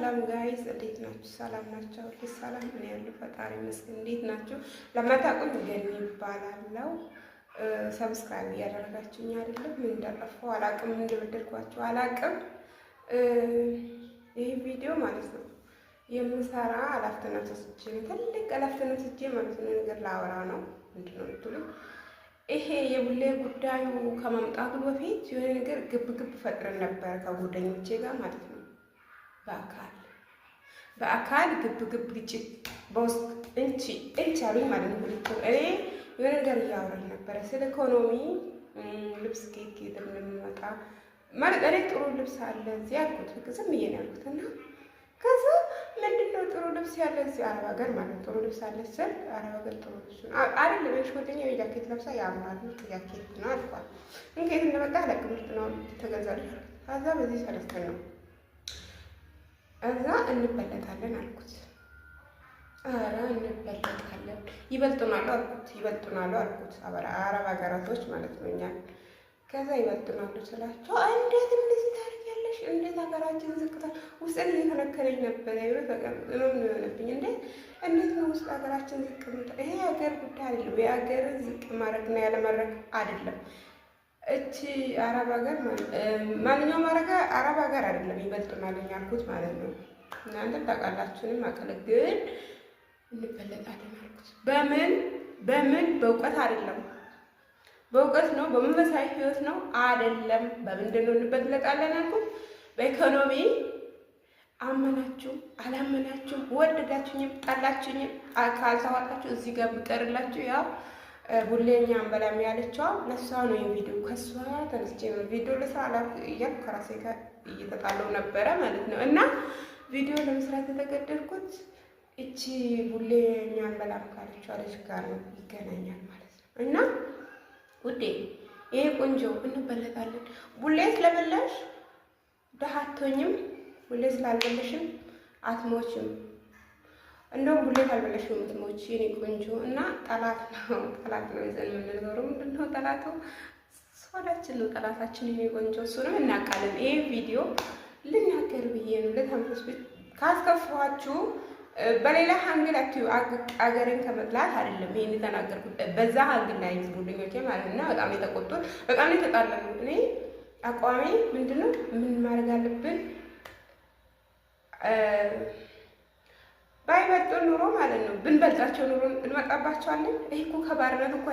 ሰላም ጋይዝ እንዴት ናችሁ? ሰላም ናቸው? ሰላም ምን ያለው ፈጣሪ ይመስገን። እንዴት ናችሁ? ለማታውቁኝ ገኒ ይባላለው። ሰብስክራይብ እያደረጋችሁኝ አይደለም? ምን እንደጠፋው አላቅም፣ እንደበደልኳችሁ አላቅም። ይህ ቪዲዮ ማለት ነው የምሰራ ኃላፊነት ወስጄ ትልቅ ኃላፊነት ወስጄ ማለት ነው ነገር ላወራ ነው። ምንድነው የምትሉኝ? ይሄ የቡሌ ጉዳዩ ከመምጣቱ በፊት የሆነ ነገር ግብ ፈጥረን ነበር ከጓደኞቼ ጋር ማለት ነው። በአካል ግብ ግጭት በውስጥ እንቺ አሉኝ ማለት ነው። እኔ የሆነ ነገር እያወራን ነበረ ስለ ኢኮኖሚ፣ ልብስ ኬክ እንደምንመጣ ማለት እኔ ጥሩ ልብስ አለ እዚህ አልኩት። ዝም ብዬ ነው ያልኩት እና ከዛ ምንድነው ጥሩ ልብስ ያለ እዚህ አረብ ሀገር ማለት ጥሩ ልብስ አለ ስል አረብ ሀገር ጥሩ ልብስ ነው አይደለም። እሺ ወደኛ የጃኬት ለብሳ ያምራል ጃኬት ነው አልኳት። እንዴት እንደመጣ ለቅምርት ነው ተገዛልኝ። ከዛ በዚህ ሰለስተን ነው እዛ እንበለጣለን አልኩት። ኧረ እንበለጣለን ይበልጡናል አልኩት። አረብ ሀገራቶች ማለት ነው እኛ ከዛ ይበልጡናል ስላቸው እንዴት እንደዚህ ታደርጊያለሽ? እንዴት ሀገራችን ዝቅታ ውስጥን እየተነከረኝ ነበረ። ይብረ ተቀምጥነው ነው የሆነብኝ። እንዴት ነው ውስጥ ሀገራችን ዝቅ ምታ? ይሄ ሀገር ጉዳይ አይደለም። የሀገርን ዝቅ ማድረግና ያለማድረግ አይደለም። እቺ አረብ ሀገር ማንኛውም አረብ ሀገር አይደለም ይበልጡናል ያልኩት ማለት ነው። እናንተ ታውቃላችሁንም አቀለ ግን እንበለጣለን አልኩት። በምን በእውቀት አይደለም፣ በእውቀት ነው፣ በመንፈሳዊ ህይወት ነው አይደለም። በምንድን ነው እንበለጣለን አልኩት? በኢኮኖሚ አመናችሁ አላመናችሁ፣ ወደዳችሁኝም ጠላችሁኝም ካልተዋጣችሁ እዚህ ጋር ብቀርላችሁ ያው ቡሌኛ አንበላም ያለችው ለሷ ነው። የቪዲዮ ከሷ ተነስቼ ነው ቪዲዮ ለሰዓላ እያልኩ ከራሴ ጋር እየተጣለው ነበረ ማለት ነው። እና ቪዲዮ ለመስራት የተገደድኩት እቺ ቡሌኛ አንበላም ካለችው ልጅ ጋር ነው ይገናኛል ማለት ነው። እና ውዴ ይሄ ቆንጆ እንበለጣለን። ቡሌ ስለበላሽ ደሃ አትሆኝም፣ ቡሌ ስላልበላሽም አትሞችም። እንደውም ቡሌ ካልበላሽም የምትሞች የኔ ቆንጆ። እና ጠላት ነው ይዘን የምንኖረው። ምንድነው ጠላቱ? ሶዳችን ነው ጠላታችን የኔ ቆንጆ። እሱንም እናውቃለን። ይሄ ቪዲዮ ልናገር ብዬ ነው ለታምሮስ ቤት ካስከፋችሁ በሌላ አንግል አትዩ። አገሬን ከመጥላት አይደለም ይሄን የተናገርኩት፣ በዛ አንግል ላይ ቡድኞቼ ማለት ነው። በጣም የተቆጡት፣ በጣም የተጣላሉ። እኔ አቋሜ ምንድነው ምን ማድረግ አለብን? ባይበልጡ ኑሮ ማለት ነው ብንበልጣቸው ኑሮ እንመጣባቸዋለን። ይሄ እኮ ከባርነት እኮ